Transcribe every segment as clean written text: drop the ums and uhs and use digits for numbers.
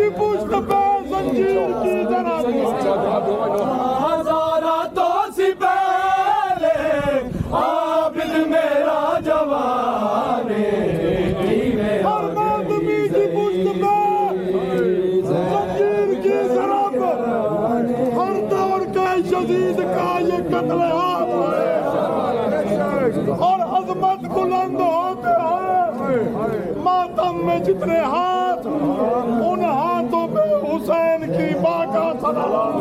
की पुष्ट पे जंजीर की जनाब हजारा तो सिपहले आबिद मेरा जवाने हर मातमी की पुष्ट पे जंजीर की जनाब हर दौर का शदीद का ये कत्ल आम है और अजमत बुलंद होते हैं मातम में जितने हाथ उन हाथों पे हुसैन की बाका सलाम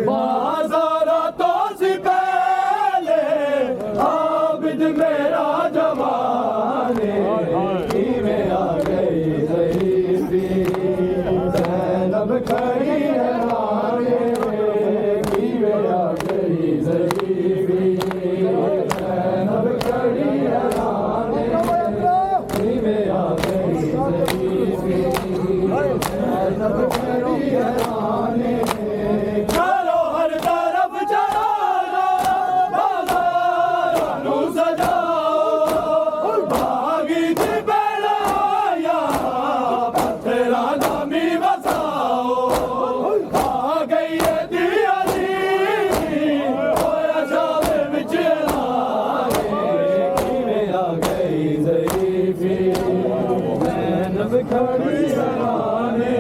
हजारा तो सिपहले आबिद मेरा जवाने में आ गई ज़हीफ़ी ज़ैनब खड़ी है आने में आ गई ज़हीफ़ी ज़ैनब खड़ी है आने में आ गई ज़हीफ़ी ज़ैनब खड़ी है आने चलो हर तरफ चलो बाज़ारों सजाओ भागी थी बेड़ाया तेरा नामी बसाओ आ गई है दियाली होया शामे विच लागे में आ गई ज़हीफ़ी ज़ैनब खड़ी है आने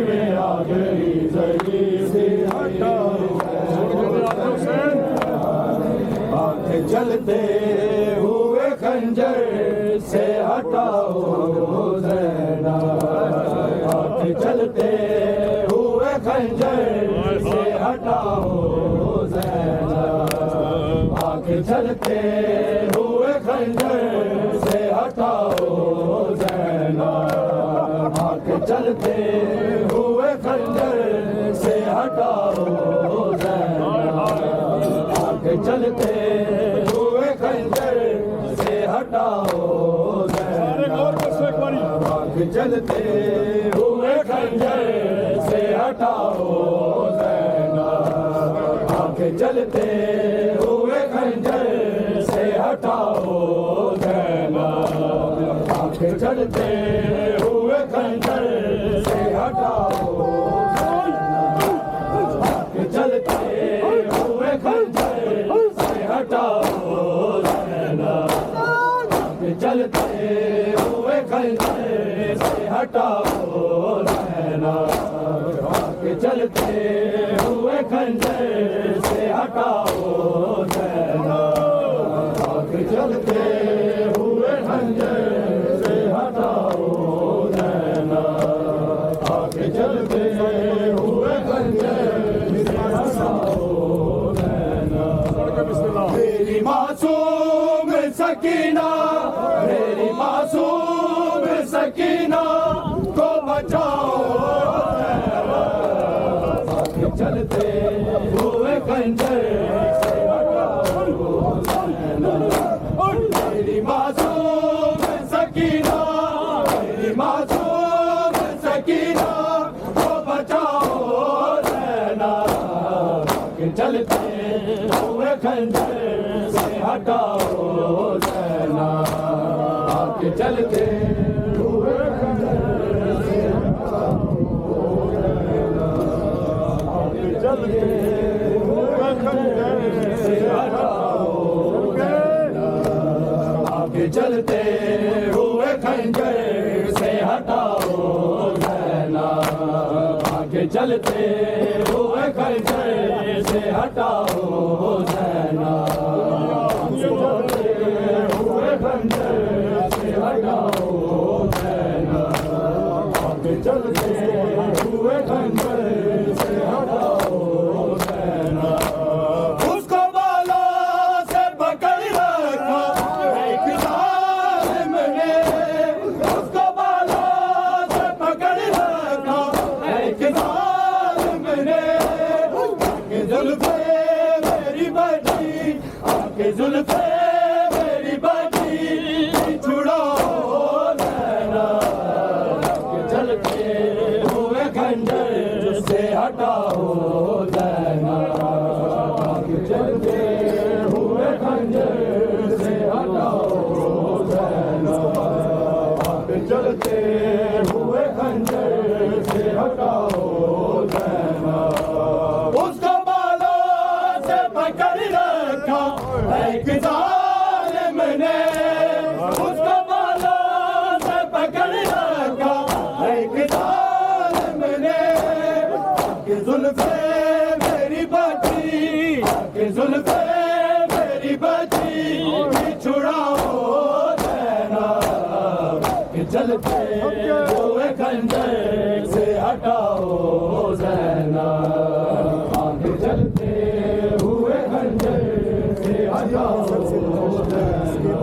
में आ गई ज़हीफ़ी आंख चलते हुए खंजर से हटाओ ज़ैनब आंख चलते हुए खंजर से हटाओ ज़ैनब आंख चलते हुए खंजर से हटाओ ज़ैनब आंख चलते हुए खंजर से हटाओ ज़ैनब आंख चलते हुए खंजर से हटाओ ज़ैनब आंख चलते हुए खंजर से हटाओ ज़ैनब आंख चलते हुए खंजर से हटाओ ज़ैनब आंख चलते हुए खंजर से हटाओ आंख चलते हुए खंजर से हटाओ ज़ैनब आंख चलते हुए खंजर से हटाओ ज़ैनब आंख चलते हुए खंजर से हटाओ ज़ैनब आंख चलते हुए खंजर से हटाओ ज़ैनब आंख चलते हुए खंजर से हटाओ ज़ैनब मेरी मासूम सकीना मेरी मासूम सकीना को बचाओ आंख चलते हुए खंजर से हटाओ मेरी मासूम सकीना मेरी मासूम सकीना को बचाओ ज़ैनब आंख चलते हुए खंजर से हटाओ ज़ैनब आंख चलते हुए खंजर से हटाओ आंख चलते हुए खंजर से हटाओ आंख चलते हुए खंजर से हटाओ ज़ैनब आंख चलते हुए खंजर से हटाओ ज़ैनब चलते हुए खंजर से हटाओ ज़ैनब आंख चलते हुए खंजर से हटाओ ज़ैनब उसको बालों से पकड़ रखा एक जालिम ने उसको बालों से पकड़ रखा एक जालिम ने आके जुल्फे मेरी बड़ी आके जुल्फे मेरी बड़ी छुड़ाओ ज़ैनब आके चलते हुए खंजर से हटाओ ज़ैनब आके चलते हुए खंजर से हटाओ ज़ैनब चलते हुए खंजर से हटाओ ज़ैना। उसको बालों से पकड़ रखा एक जालिम ने, उसको बालों से पकड़ रखा एक जालिम ने। कि जुल्फ़े मेरी बची, कि जुल्फ़े मेरी बची छुड़ाओ ज़ैना। कि चलते हुए खंजर से हटाओ ज़ैना। आगे चलते हुए खंजर से हटाओ ज़ैना।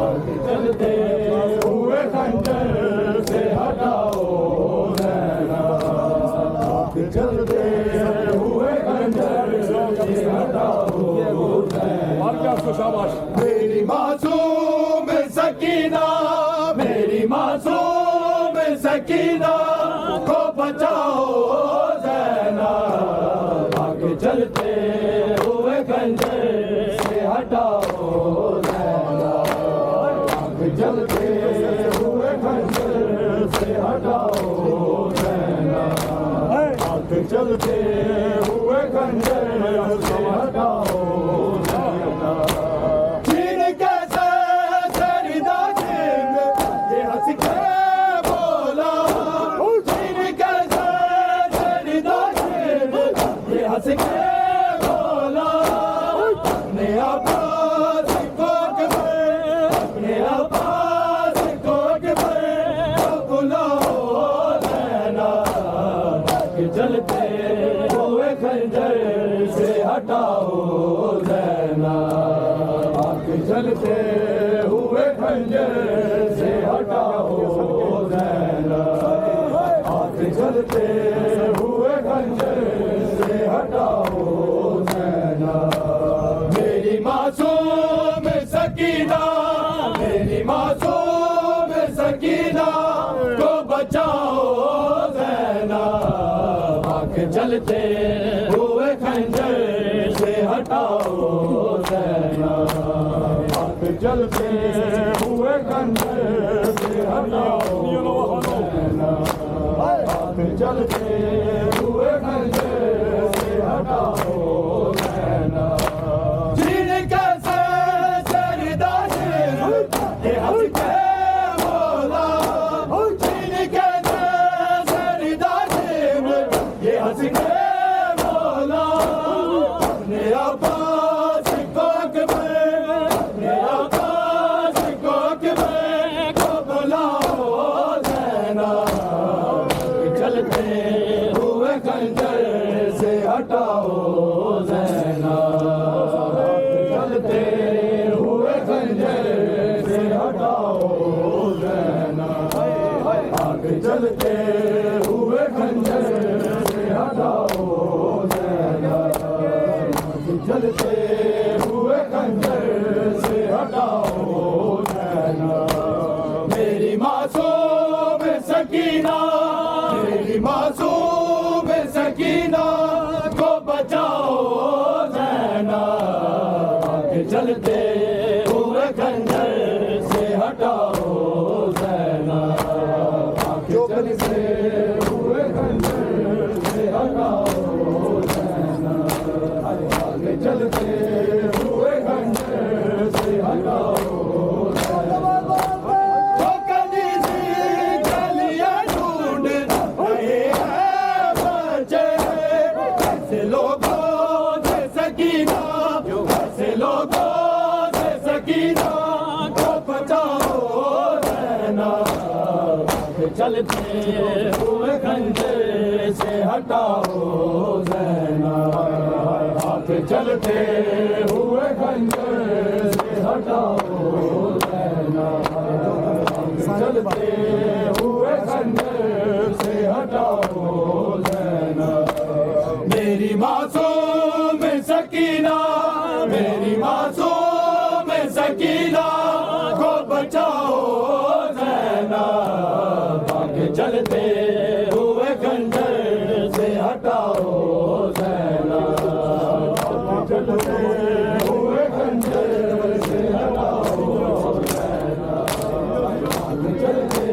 आगे चलते हुए खंजर से हटाओ ज़ैना। आगे चलते हुए खंजर से हटाओ ज़ैना। शाबाश। मेरी मासूम सकीना, मेरी मासूम सकीना को बचाओ ज़ैना। आगे चलते हुए खंजर से हटाओ ज़ैना। आगे चलते हुए खंजर से हटाओ ज़ैना। आगे चलते हुए खंजर से हटाओ ज़ैना। चीन कैसे सरिदा सिंह ये हंस के बोला, चीन कैसे सरिदा सिंह ये हंस के बोला। अपने आबाद कोक पर, अपने आबाद कोक पर बुलाओ ज़ैना। कि चलते हुए खंजर से हटाओ ज़ैना। आगे चलते हुए खंजर से हटाओ ज़ैना। आगे चलते हुए खंजर से हटाओ ज़ैना। मेरी मासूम सकीना, मेरी मासूम सकीना को बचाओ ज़ैना। आगे चलते हुए खंजर से हटाओ ज़ैना। आगे चलते हुए खंजर से हटाओ ज़ैना। आगे चलते हुए खंजर से हटाओ ज़ैना। चीन कैसे सरिदा सिंह ये हंस के बोला, चीन कैसे सरिदा सिंह ये हंस के बोला। अपने आबाद कोक में, अपने आबाद कोक में को बुलाओ ज़ैना। चलते हुए खंजर से हटाओ ज़ैना। चलते हुए खंजर से हटाओ ज़ैना। आगे चलते हुए खंजर से हटाओ ज़ैना। चलते हुए खंजर से हटाओ ज़ैना। मेरी मासूम सकीना, मेरी मासूम सकीना को बचाओ ज़ैना। आगे चलते हुए खंजर से हटाओ ज़ैना। आगे चलते हुए खंजर से हटाओ ज़ैना। आगे चलते हुए खंजर से हटाओ ज़ैना। वो कनीज़ी गलियां ढूंढ रहे हैं बच्चे, ऐसे लोगों से सकीना, ऐसे लोगों से सकीना को बचाओ ज़ैना। चलते हुए खंजर से हटाओ ज़ैना। आगे चलते हुए खंजर से हटाओ ज़ैना। चलते हुए खंजर से हटाओ ज़ैना। मेरी मासूम सकीना, मेरी मासूम सकीना को बचाओ ज़ैना। आगे चलते हुए खंजर से हटाओ ज़ैना। आगे चलते हुए खंजर से हटाओ ज़ैना। आगे चलते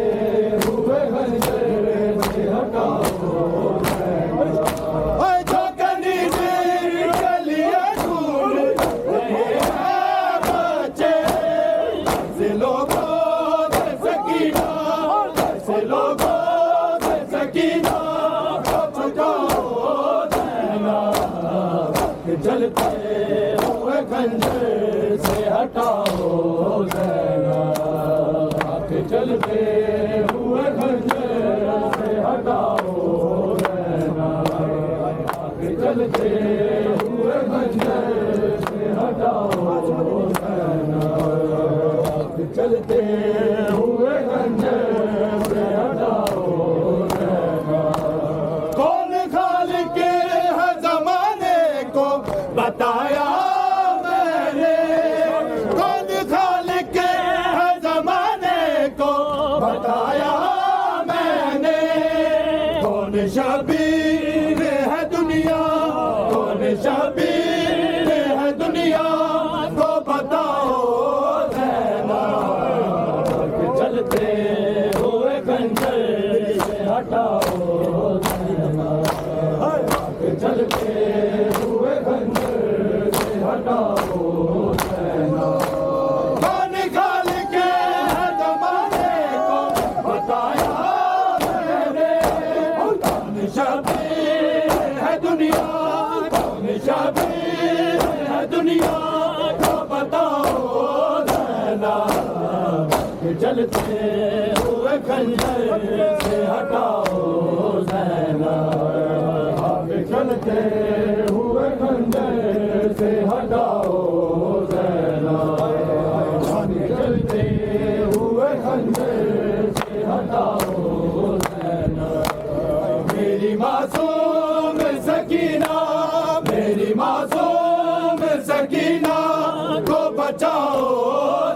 ऐसे लोगों से सकीना को बचाओ ज़ैना, जलते हुए खंजर से हटाओ ज़ैना, जलते हुए खंजर से हटाओ ज़ैना, जलते हुए खंजर से हटाओ ज़ैना, चलते हुए खंजर से हटाओ ज़ैना। कौन खालिक है ज़माने को बताया मैंने, कौन खालिक है ज़माने को बताया मैंने, कौन शबीर है दुनिया, कौन शबीर है दुनिया को बताओ ज़ैना, चलते हुए खंजर से हटाओ ज़ैना, चलते हुए खंजर से हटाओ ज़ैना। कौन खालिक है ज़माने को बताया मैंने, कौन शबीर है दुनिया, कौन शबीर है दुनिया को बताओ ज़ैना, चलते हुए खंजर से हटाओ ज़ैना, चलते हुए खंजर से हटाओ ज़ैना, चलते हुए खंजर से हटाओ ज़ैना। मेरी मासूम सकीना, मेरी मासूम सकीना को बचाओ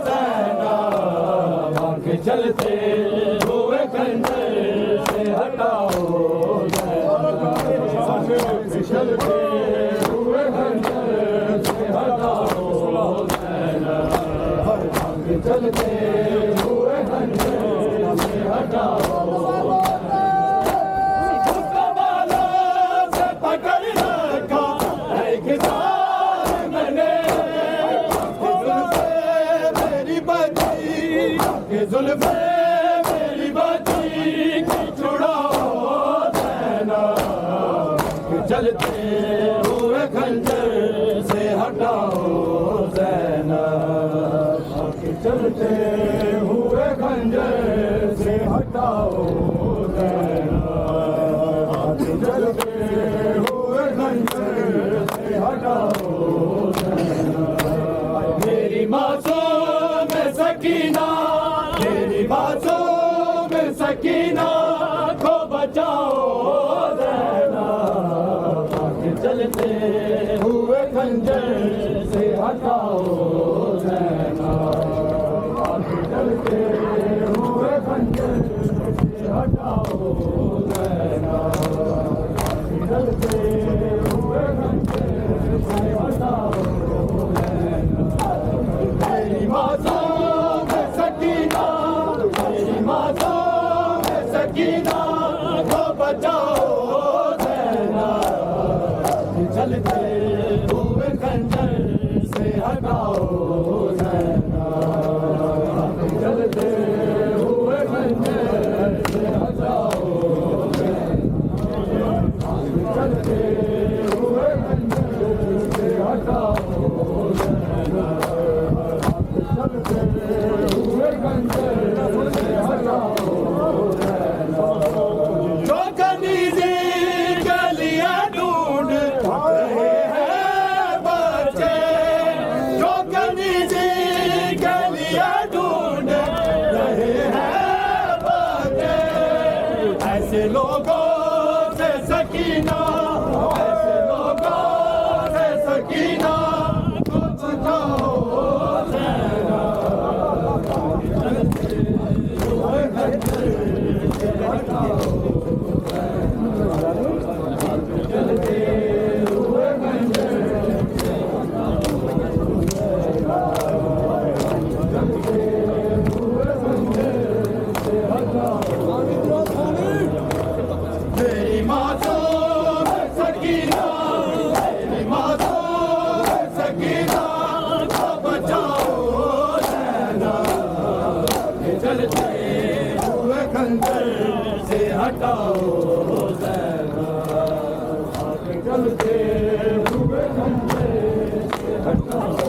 ज़ैना, चलते हुए खंजर से हटाओ ज़ैना, चलते हुए खंजर से हटाओ ज़ैना, चलते हुए खंजर से हटाओ। बालों से पकड़ रखा एक साल मैंने, मेरी बच्ची जुल्फ़े मेरी बच्ची छुड़ाओ ज़ैना, चलते हुए खंजर से हटाओ ज़ैना, चलते हुए खंजर से हटाओ ज़ैना, चलते हुए खंजर से हटाओ ज़ैना। मेरी मासूम सकीना, मेरी मासूम सकीना को बचाओ ज़ैना, चलते हुए खंजर से हटाओ ज़ैना, चलते हुए खंजर से हटाओ ज़ैना, चलते हुए खंजर से हटाओ ज़ैना। मेरी मासूम सकीना, मेरी मासूम सकीना को बचाओ ज़ैना, चलते हुए खंजर से हटाओ ज़ैना, चलते हुए खंजर से हटाओ ज़ैना, चलते हुए खंजर से हटाओ ज़ैना, चलते हुए खंजर से हटाओ ज़ैना। जो कनीज़ी गलियां ढूंढ रहे हैं बच्चे, जो कनीज़ी गलियां ढूंढ रहे हैं बच्चे, ऐसे लोगों से सकीना, ऐसे लोगों से सकीना को बचाओ ज़ैना, चलते हुए खंजर से हटाओ ज़ैना, चलते हुए खंजर से हटाओ ज़ैना, चलते हुए खंजर से हटाओ। मेरी मासूम खंजर से हटाओ ज़रा, आगे चलते हुए खंजर से हटाओ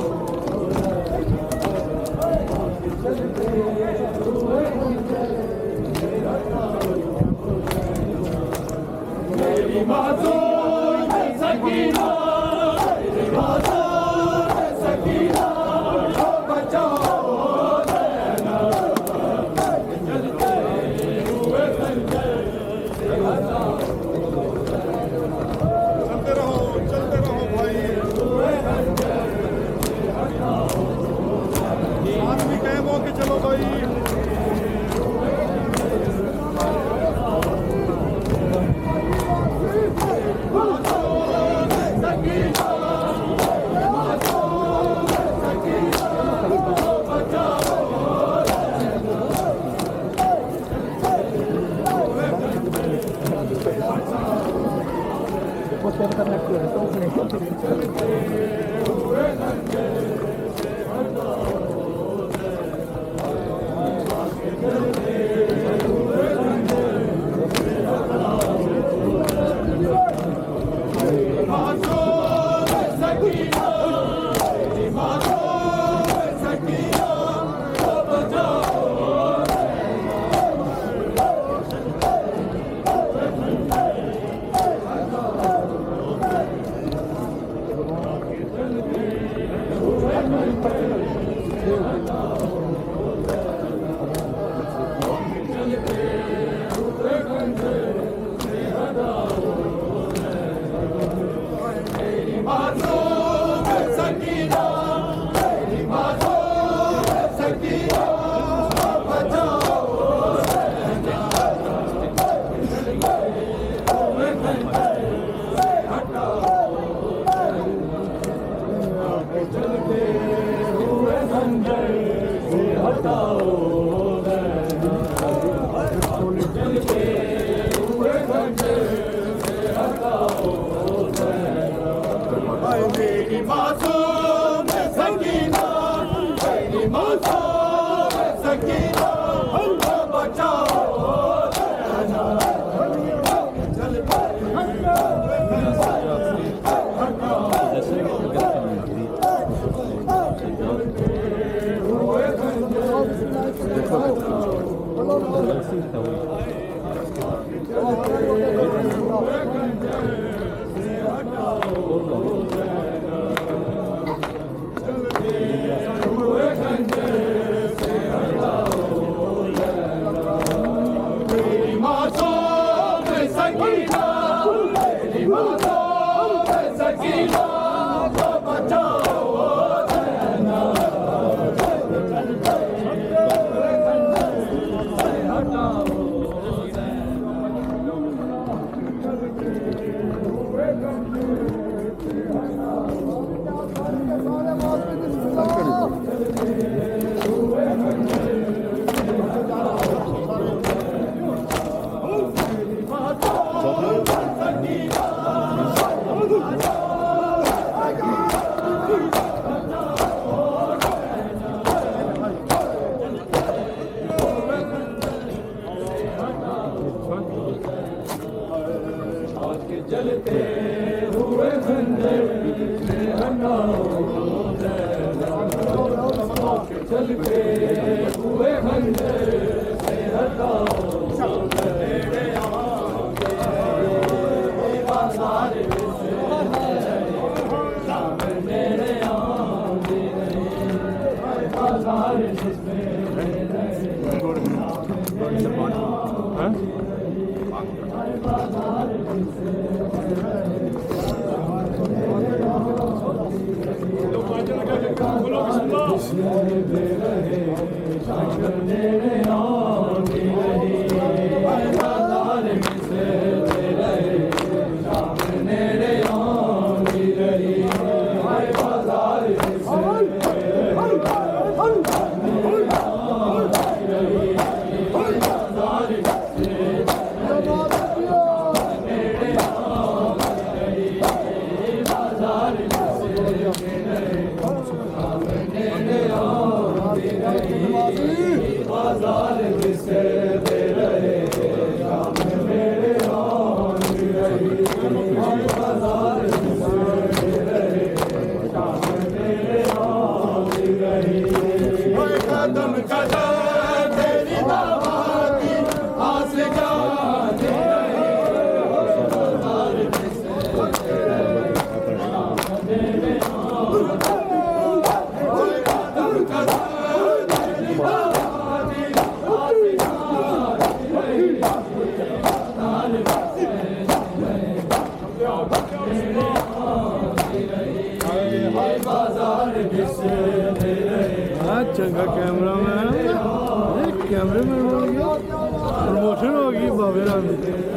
मेरी मासूम सकीना, मेरी मासूम सकीना को बचाओ ज़रा, चलते हुए खंजर से हटाओ। चलते रहो भाई, साथ भी कह वो कि चलो भाई। मेरी मासूम सकीना, मेरी मासूम सकीना को बचाओ ज़रा, चलते हुए मेरी मासूम सकीना, मेरी मासूम सकीना को बचाओ ज़रा, जलते हुए खंजर से हटाओ ज़रा, चलते हुए खंजर से हटाओ बाजार चंगा कैमरामैन कैमरामैन हो गया प्रमोशन हो गई बाबे राम की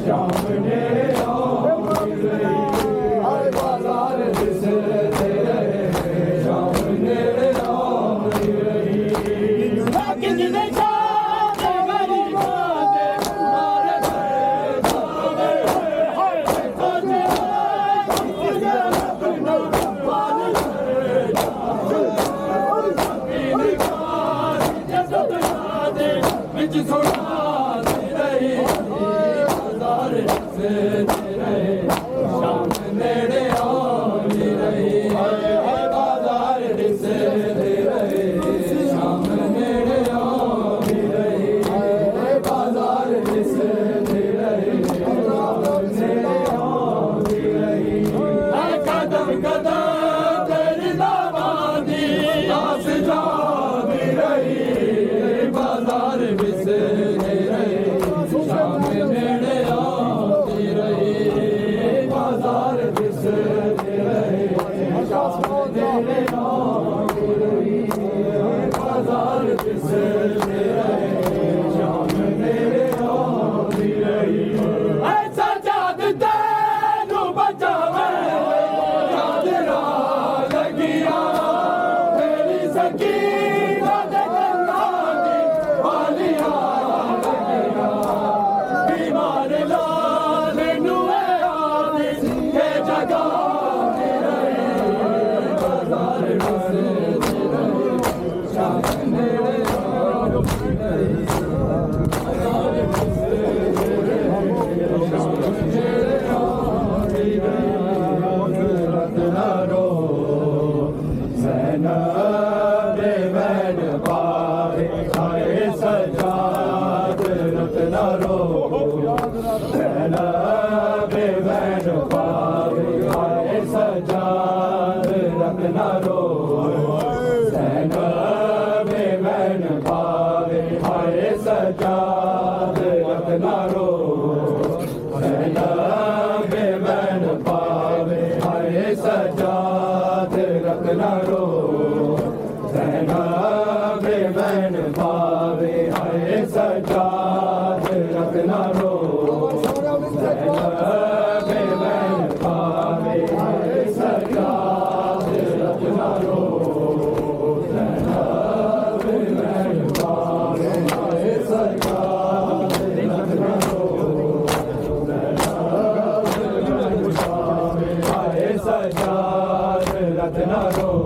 Sham रत्नारो सैना बेमन पावे हाय सजाद रत्नारो सैना बेमन पावे हाय सजाद रत्नारो सैना बेमन पावे हाय सजाद रत्नारो सैना बेमन पावे हाय सजाद रत्नारो सैना बेमन पावे हाय सजाद रत्नारो सैना बेमन पावे हाय सजाद रत्नारो